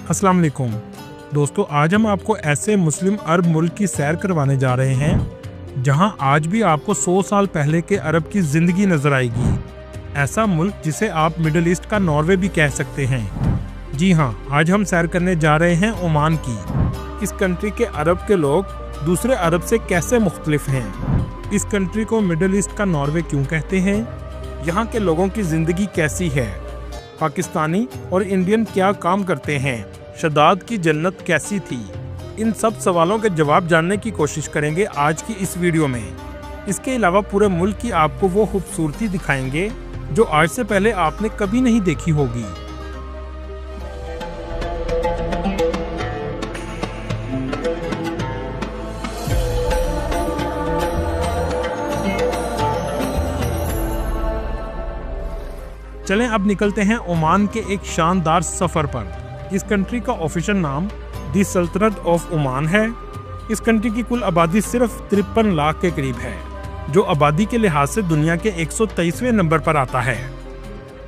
अस्सलाम वालेकुम दोस्तों, आज हम आपको ऐसे मुस्लिम अरब मुल्क की सैर करवाने जा रहे हैं जहां आज भी आपको 100 साल पहले के अरब की जिंदगी नजर आएगी। ऐसा मुल्क जिसे आप मिडिल ईस्ट का नॉर्वे भी कह सकते हैं। जी हां, आज हम सैर करने जा रहे हैं ओमान की। इस कंट्री के अरब के लोग दूसरे अरब से कैसे मुख्तलिफ हैं? इस कंट्री को मिडिल ईस्ट का नॉर्वे क्यों कहते हैं? यहाँ के लोगों की जिंदगी कैसी है? पाकिस्तानी और इंडियन क्या काम करते हैं? शदाद की जन्नत कैसी थी? इन सब सवालों के जवाब जानने की कोशिश करेंगे आज की इस वीडियो में। इसके अलावा पूरे मुल्क की आपको वो खूबसूरती दिखाएंगे जो आज से पहले आपने कभी नहीं देखी होगी। चलें अब निकलते हैं ओमान के एक शानदार सफ़र पर। इस कंट्री का ऑफिशियल नाम दी सल्तनत ऑफ ओमान है। इस कंट्री की कुल आबादी सिर्फ 53 लाख के करीब है, जो आबादी के लिहाज से दुनिया के 123वें नंबर पर आता है।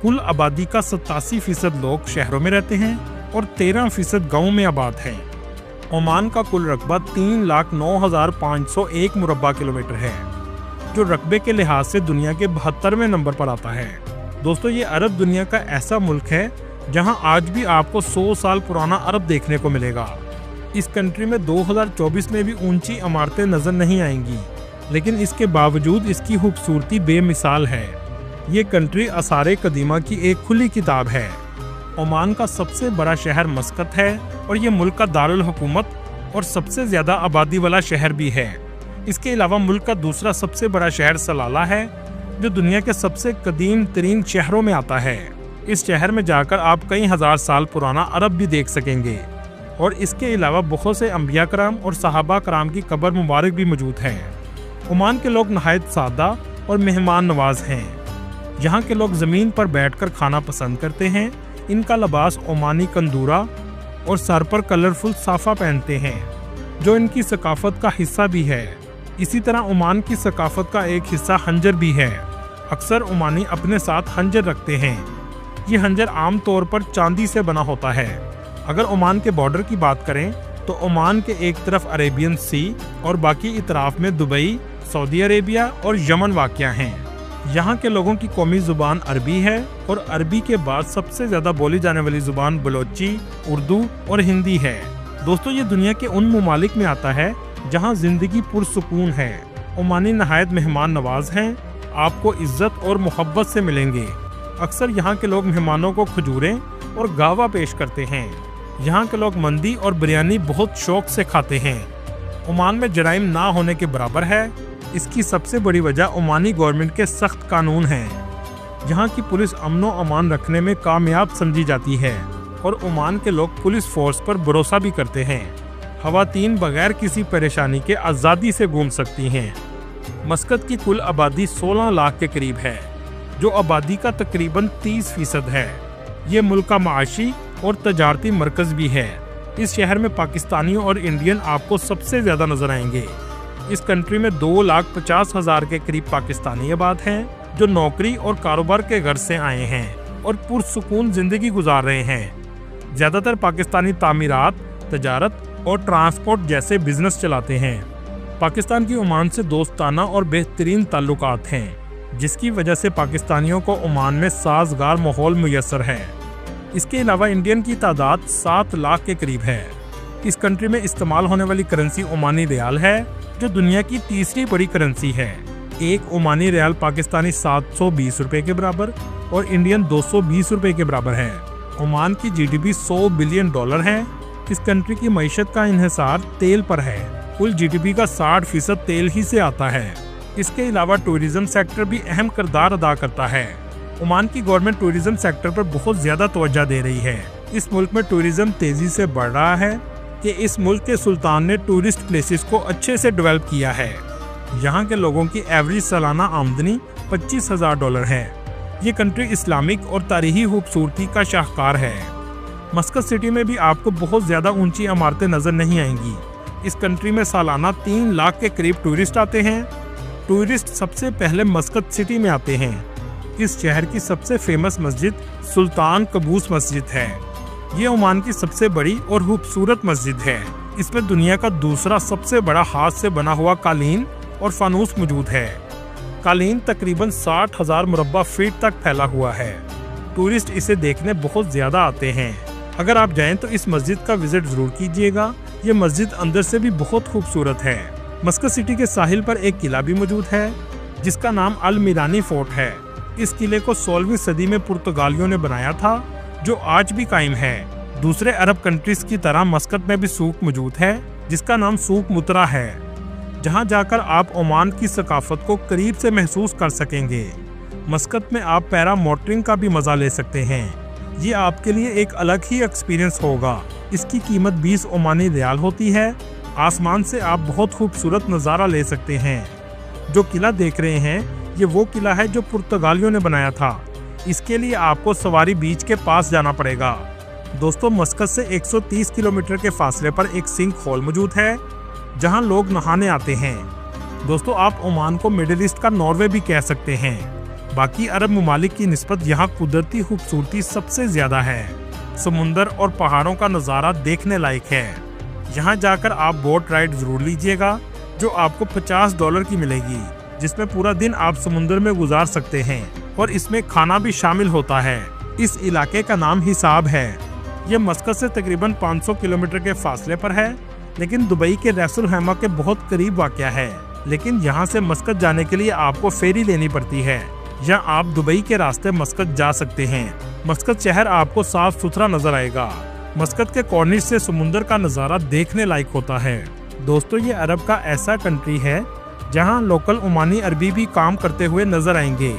कुल आबादी का 87% लोग शहरों में रहते हैं और 13% गाँव में आबाद हैं। ओमान का कुल रकबा 3,09,501 मुरब्बा किलोमीटर है, जो रकबे के लिहाज से दुनिया के 72वें नंबर पर आता है। दोस्तों, ये अरब दुनिया का ऐसा मुल्क है जहां आज भी आपको 100 साल पुराना अरब देखने को मिलेगा। इस कंट्री में 2024 में भी ऊंची इमारतें नजर नहीं आएंगी, लेकिन इसके बावजूद इसकी खूबसूरती बेमिसाल है। ये कंट्री आसारे कदीमा की एक खुली किताब है। ओमान का सबसे बड़ा शहर मस्कत है और ये मुल्क का दारुल हुकूमत और सबसे ज्यादा आबादी वाला शहर भी है। इसके अलावा मुल्क का दूसरा सबसे बड़ा शहर सलाला है, जो दुनिया के सबसे कदीम तरीन शहरों में आता है। इस शहर में जाकर आप कई हजार साल पुराना अरब भी देख सकेंगे और इसके अलावा बहुत से अंबिया कराम और सहाबा कराम की कब्र मुबारक भी मौजूद है। ओमान के लोग नहायत सादा और मेहमान नवाज हैं। यहाँ के लोग ज़मीन पर बैठकर खाना पसंद करते हैं। इनका लिबास ओमानी कंदूरा और सर पर कलरफुल साफा पहनते हैं, जो इनकी सकाफत का हिस्सा भी है। इसी तरह ओमान की सकाफत का एक हिस्सा हंजर भी है। अक्सर ओमानी अपने साथ हंजर रखते हैं। ये हंजर आम तौर पर चांदी से बना होता है। अगर ओमान के बॉर्डर की बात करें तो ओमान के एक तरफ अरेबियन सी और बाकी इतराफ में दुबई, सऊदी अरेबिया और यमन वाक़या हैं। यहाँ के लोगों की कौमी ज़ुबान अरबी है और अरबी के बाद सबसे ज़्यादा बोली जाने वाली ज़ुबान बलोची, उर्दू और हिंदी है। दोस्तों, ये दुनिया के उन ममालिक में आता है जहाँ ज़िंदगी पुरसुकून है। ओमानी नहायत मेहमान नवाज हैं, आपको इज्जत और मोहब्बत से मिलेंगे। अक्सर यहाँ के लोग मेहमानों को खजूरें और गावा पेश करते हैं। यहाँ के लोग मंदी और बिरयानी बहुत शौक से खाते हैं। ओमान में जराइम ना होने के बराबर है। इसकी सबसे बड़ी वजह ओमानी गवर्नमेंट के सख्त कानून हैं। यहाँ की पुलिस अमनो अमान रखने में कामयाब समझी जाती है और ओमान के लोग पुलिस फोर्स पर भरोसा भी करते हैं। ख़वातीन बगैर किसी परेशानी के आज़ादी से घूम सकती हैं। मस्कत की कुल आबादी 16 लाख के करीब है, जो आबादी का तकरीबन 30% है। ये मुल्क का माशी और तजारती मरकज़ भी है। इस शहर में पाकिस्तानियों और इंडियन आपको सबसे ज़्यादा नजर आएंगे। इस कंट्री में 2,50,000 के करीब पाकिस्तानी आबाद हैं, जो नौकरी और कारोबार के घर से आए हैं और पुरसुकून ज़िंदगी गुजार रहे हैं। ज़्यादातर पाकिस्तानी तामीरात, तजारत और ट्रांसपोर्ट जैसे बिजनेस चलाते हैं। पाकिस्तान की ओमान से दोस्ताना और बेहतरीन ताल्लुकात हैं, जिसकी वजह से पाकिस्तानियों को ओमान में साजगार माहौल मुयस्सर है। इसके अलावा इंडियन की तादाद 7 लाख के करीब है। इस कंट्री में इस्तेमाल होने वाली करेंसी ओमानी रियाल है, जो दुनिया की तीसरी बड़ी करेंसी है। एक ओमानी रियाल पाकिस्तानी 720 रुपये के बराबर और इंडियन 220 रुपये के बराबर है। ओमान की GDP $100 बिलियन है। इस कंट्री की मईशत का इन्हिसार तेल पर है। कुल GDP का 60% तेल ही से आता है। इसके अलावा टूरिज्म सेक्टर भी अहम किरदार अदा करता है। ओमान की गवर्नमेंट टूरिज्म सेक्टर पर बहुत ज़्यादा तवज्जो दे रही है। इस मुल्क में टूरिज्म तेज़ी से बढ़ रहा है कि इस मुल्क के सुल्तान ने टूरिस्ट प्लेसेस को अच्छे से डेवलप किया है। यहाँ के लोगों की एवरेज सालाना आमदनी $25,000 है। ये कंट्री इस्लामिक और तारीखी खूबसूरती का शाहकार है। मस्कत सिटी में भी आपको बहुत ज़्यादा ऊंची इमारतें नज़र नहीं आएंगी। इस कंट्री में सालाना 3 लाख के करीब टूरिस्ट आते हैं। टूरिस्ट सबसे पहले मस्कत सिटी में आते हैं। इस शहर की सबसे फेमस मस्जिद सुल्तान कबूस मस्जिद है। ये ओमान की सबसे बड़ी और खूबसूरत मस्जिद है। इसमें दुनिया का दूसरा सबसे बड़ा हाथ से बना हुआ कालीन और फानूस मौजूद है। कालीन तकरीबन 60,000 मुरब्बा फीट तक फैला हुआ है। टूरिस्ट इसे देखने बहुत ज्यादा आते हैं। अगर आप जाएं तो इस मस्जिद का विजिट जरूर कीजिएगा। ये मस्जिद अंदर से भी बहुत खूबसूरत है। मस्कत सिटी के साहिल पर एक किला भी मौजूद है जिसका नाम अल मिरानी फोर्ट है। इस किले को 16वीं सदी में पुर्तगालियों ने बनाया था, जो आज भी कायम है। दूसरे अरब कंट्रीज की तरह मस्कत में भी सूक मौजूद है जिसका नाम सूक मुतरा है, जहां जाकर आप ओमान की सकाफत को करीब से महसूस कर सकेंगे। मस्कत में आप पैरा मोटरिंग का भी मजा ले सकते हैं। ये आपके लिए एक अलग ही एक्सपीरियंस होगा। इसकी कीमत 20 ओमानी रियाल होती है। आसमान से आप बहुत खूबसूरत नज़ारा ले सकते हैं। जो किला देख रहे हैं ये वो किला है जो पुर्तगालियों ने बनाया था। इसके लिए आपको सवारी बीच के पास जाना पड़ेगा। दोस्तों, मस्कत से 130 किलोमीटर के फासले पर एक सिंक होल मौजूद है जहां लोग नहाने आते हैं। दोस्तों, आप ओमान को मिडिल ईस्ट का नॉर्वे भी कह सकते हैं। बाकी अरब ममालिक की निस्बत यहाँ कुदरती खूबसूरती सबसे ज्यादा है। समुंदर और पहाड़ों का नज़ारा देखने लायक है। यहाँ जाकर आप बोट राइड जरूर लीजिएगा जो आपको $50 की मिलेगी, जिसमें पूरा दिन आप समुद्र में गुजार सकते हैं और इसमें खाना भी शामिल होता है। इस इलाके का नाम हिसाब है। ये मस्कत से तकरीबन 500 किलोमीटर के फासले पर है, लेकिन दुबई के रैस अल खैमा के बहुत करीब वाक़या है। लेकिन यहाँ से मस्कत जाने के लिए आपको फेरी लेनी पड़ती है, या आप दुबई के रास्ते मस्कत जा सकते हैं। मस्कत शहर आपको साफ सुथरा नजर आएगा। मस्कत के कॉर्निश से समुंदर का नज़ारा देखने लायक होता है। दोस्तों, ये अरब का ऐसा कंट्री है जहां लोकल ओमानी अरबी भी काम करते हुए नजर आएंगे।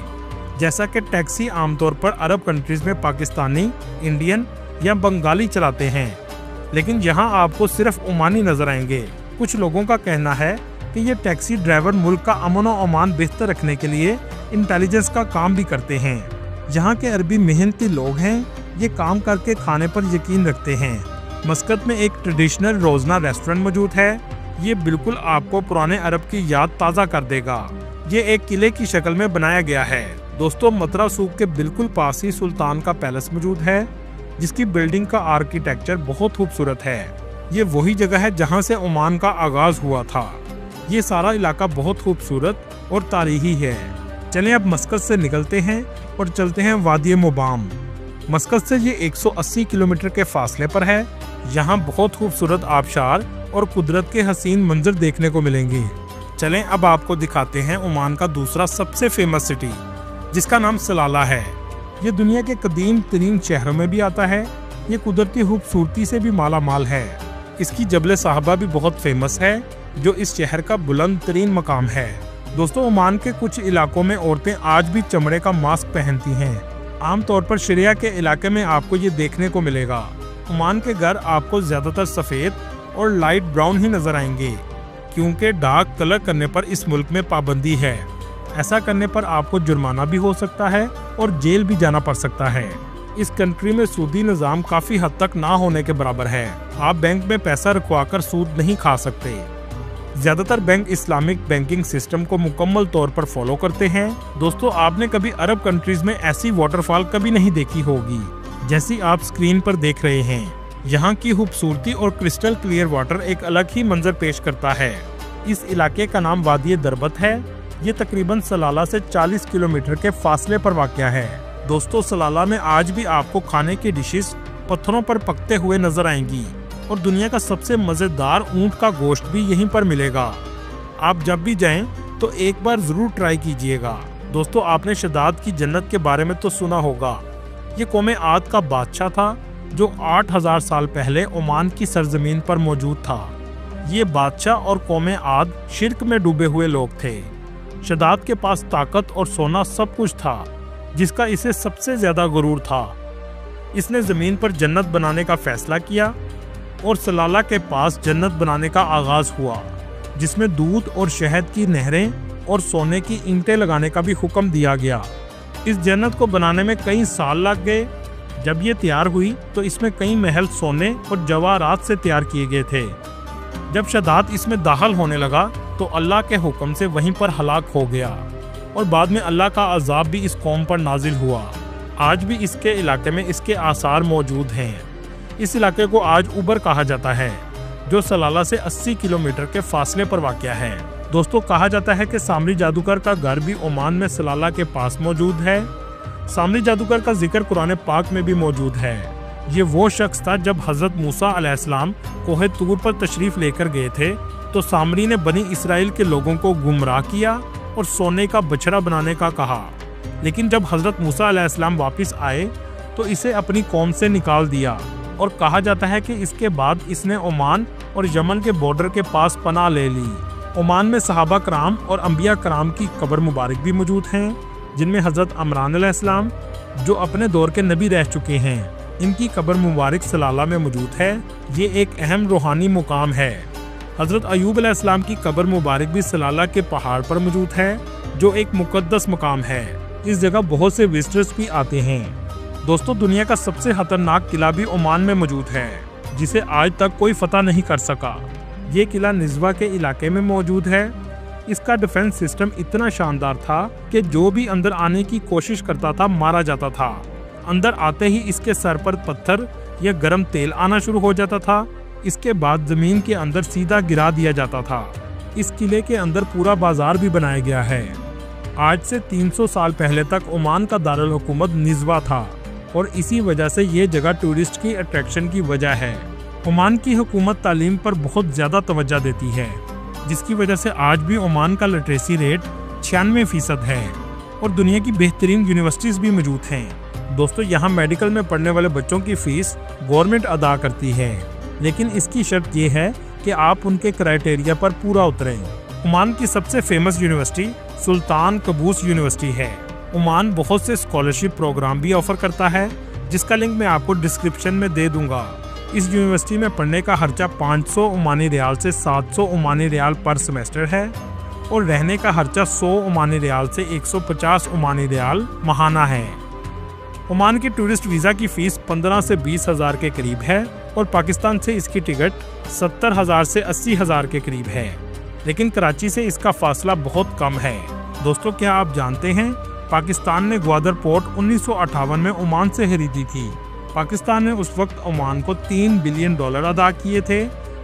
जैसा कि टैक्सी आमतौर पर अरब कंट्रीज में पाकिस्तानी, इंडियन या बंगाली चलाते हैं, लेकिन यहां आपको सिर्फ ओमानी नजर आएंगे। कुछ लोगों का कहना है कि ये टैक्सी ड्राइवर मुल्क का अमन और अमान बेहतर रखने के लिए इंटेलिजेंस का काम भी करते हैं। यहाँ के अरबी मेहनती लोग हैं। ये काम करके खाने पर यकीन रखते हैं। मस्कत में एक ट्रेडिशनल रोजना रेस्टोरेंट मौजूद है। ये बिल्कुल आपको पुराने अरब की याद ताज़ा कर देगा। ये एक किले की शक्ल में बनाया गया है। दोस्तों, मतरा सूक के बिल्कुल पास ही सुल्तान का पैलेस मौजूद है, जिसकी बिल्डिंग का आर्किटेक्चर बहुत खूबसूरत है। ये वही जगह है जहाँ से ओमान का आगाज हुआ था। ये सारा इलाका बहुत खूबसूरत और तारीखी है। चलें अब मस्कत से निकलते हैं और चलते हैं वादी मुबाम। मस्कत से ये 180 किलोमीटर के फासले पर है। यहाँ बहुत खूबसूरत आबशार और कुदरत के हसीन मंजर देखने को मिलेंगे। चलें अब आपको दिखाते हैं ओमान का दूसरा सबसे फेमस सिटी, जिसका नाम सलाला है। ये दुनिया के कदीम तरीन शहरों में भी आता है। ये कुदरती खूबसूरती से भी माला माल है। इसकी जबल साहबा भी बहुत फेमस है, जो इस शहर का बुलंद तरीन मकाम है। दोस्तों, ओमान के कुछ इलाकों में औरतें आज भी चमड़े का मास्क पहनती हैं। आमतौर पर शरिया के इलाके में आपको ये देखने को मिलेगा। ओमान के घर आपको ज्यादातर सफ़ेद और लाइट ब्राउन ही नजर आएंगे, क्योंकि डार्क कलर करने पर इस मुल्क में पाबंदी है। ऐसा करने पर आपको जुर्माना भी हो सकता है और जेल भी जाना पड़ सकता है। इस कंट्री में सूदी निज़ाम काफ़ी हद तक ना होने के बराबर है। आप बैंक में पैसा रखवाकर सूद नहीं खा सकते। ज़्यादातर बैंक इस्लामिक बैंकिंग सिस्टम को मुकम्मल तौर पर फॉलो करते हैं। दोस्तों, आपने कभी अरब कंट्रीज में ऐसी वाटरफॉल कभी नहीं देखी होगी जैसी आप स्क्रीन पर देख रहे हैं। यहाँ की खूबसूरती और क्रिस्टल क्लियर वाटर एक अलग ही मंजर पेश करता है। इस इलाके का नाम वादी दरबत है। ये तकरीबन सलाला से 40 किलोमीटर के फासले पर वाक़या है। दोस्तों, सलाला में आज भी आपको खाने की डिशेस पत्थरों पर पकते हुए नजर आएंगी और दुनिया का सबसे मज़ेदार ऊँट का गोश्त भी यहीं पर मिलेगा। आप जब भी जाएं तो एक बार ज़रूर ट्राई कीजिएगा। दोस्तों, आपने शदाद की जन्नत के बारे में तो सुना होगा। ये कौम आद का बादशाह था जो 8000 साल पहले ओमान की सरजमीन पर मौजूद था। ये बादशाह और कौम आद शिर्क में डूबे हुए लोग थे। शदाद के पास ताकत और सोना सब कुछ था, जिसका इसे सबसे ज्यादा गुरूर था। इसने जमीन पर जन्नत बनाने का फैसला किया और सलाला के पास जन्नत बनाने का आगाज हुआ, जिसमें दूध और शहद की नहरें और सोने की ईंटें लगाने का भी हुक्म दिया गया। इस जन्नत को बनाने में कई साल लग गए। जब ये तैयार हुई तो इसमें कई महल सोने और जवाहरात से तैयार किए गए थे। जब शदाद इसमें दाखिल होने लगा तो अल्लाह के हुक्म से वहीं पर हलाक हो गया और बाद में अल्लाह का अजाब भी इस कौम पर नाजिल हुआ। आज भी इसके इलाके में इसके आसार मौजूद हैं। इस इलाके को आज उबर कहा जाता है, जो सलाला से 80 किलोमीटर के फासले पर वाक़या है। दोस्तों, कहा जाता है कि सामरी जादूगर का घर भी ओमान में सलाला के पास मौजूद है। सामरी जादूगर का जिक्र कुरान पाक में भी मौजूद है। ये वो शख्स था जब हजरत मूसा अलैहिस्सलाम कोहे तूर पर तशरीफ लेकर गए थे तो सामरी ने बनी इसराइल के लोगों को गुमराह किया और सोने का बछड़ा बनाने का कहा। लेकिन जब हजरत मूसा अलैहिस्सलाम वापस आए तो इसे अपनी कौम से निकाल दिया और कहा जाता है कि इसके बाद इसने ओमान और यमन के बॉर्डर के पास पनाह ले ली। ओमान में सहाबा कराम और अंबिया कराम की कब्र मुबारक भी मौजूद हैं, जिनमें हजरत इमरान अलैहिस्सलाम, जो अपने दौर के नबी रह चुके हैं, इनकी कब्र मुबारक सलाला में मौजूद है। ये एक अहम रूहानी मुकाम है। हजरत अयूब अलैहिस्सलाम की कब्र मुबारक भी सलाला के पहाड़ पर मौजूद है, जो एक मुकद्दस मुकाम है। इस जगह बहुत से विजिटर्स भी आते हैं। दोस्तों, दुनिया का सबसे खतरनाक किला भी ओमान में मौजूद है, जिसे आज तक कोई फतह नहीं कर सका। ये किला निज़वा के इलाके में मौजूद है। इसका डिफेंस सिस्टम इतना शानदार था कि जो भी अंदर आने की कोशिश करता था मारा जाता था। अंदर आते ही इसके सर पर पत्थर या गर्म तेल आना शुरू हो जाता था। इसके बाद जमीन के अंदर सीधा गिरा दिया जाता था। इस किले के अंदर पूरा बाजार भी बनाया गया है। आज से 300 साल पहले तक ओमान का दारुल हुकूमत निज़वा था और इसी वजह से ये जगह टूरिस्ट की अट्रैक्शन की वजह है। ओमान की हुकूमत तालीम पर बहुत ज़्यादा तवज्जो देती है, जिसकी वजह से आज भी ओमान का लिटरेसी रेट 96% है और दुनिया की बेहतरीन यूनिवर्सिटीज़ भी मौजूद हैं। दोस्तों, यहाँ मेडिकल में पढ़ने वाले बच्चों की फ़ीस गवर्नमेंट अदा करती है, लेकिन इसकी शर्त ये है कि आप उनके क्राइटेरिया पर पूरा उतरें। ओमान की सबसे फेमस यूनिवर्सिटी सुल्तान कबूस यूनिवर्सिटी है। ओमान बहुत से स्कॉलरशिप प्रोग्राम भी ऑफर करता है, जिसका लिंक मैं आपको डिस्क्रिप्शन में दे दूंगा। इस यूनिवर्सिटी में पढ़ने का खर्चा 500 ओमानी रियाल से 700 ओमानी रियाल पर सेमेस्टर है और रहने का खर्चा 100 ओमानी रियाल से 150 ओमानी रियाल माहाना है। ओमान की टूरिस्ट वीज़ा की फ़ीस 15 से 20 हज़ार के करीब है और पाकिस्तान से इसकी टिकट 70,000 से 80,000 के करीब है, लेकिन कराची से इसका फासला बहुत कम है। दोस्तों, क्या आप जानते हैं पाकिस्तान ने ग्वादर पोर्ट 1958 में ओमान से खरीदी थी। पाकिस्तान ने उस वक्त ओमान को $3 बिलियन अदा किए थे,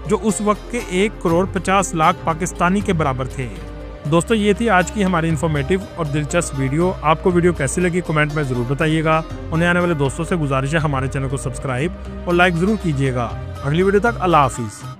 जो उस वक्त के 1,50,00,000 पाकिस्तानी के बराबर थे। दोस्तों, ये थी आज की हमारी इन्फॉर्मेटिव और दिलचस्प वीडियो। आपको वीडियो कैसी लगी कमेंट में ज़रूर बताइएगा। उन्हें आने वाले दोस्तों से गुजारिश है हमारे चैनल को सब्सक्राइब और लाइक ज़रूर कीजिएगा। अगली वीडियो तक अल्लाह हाफिज़।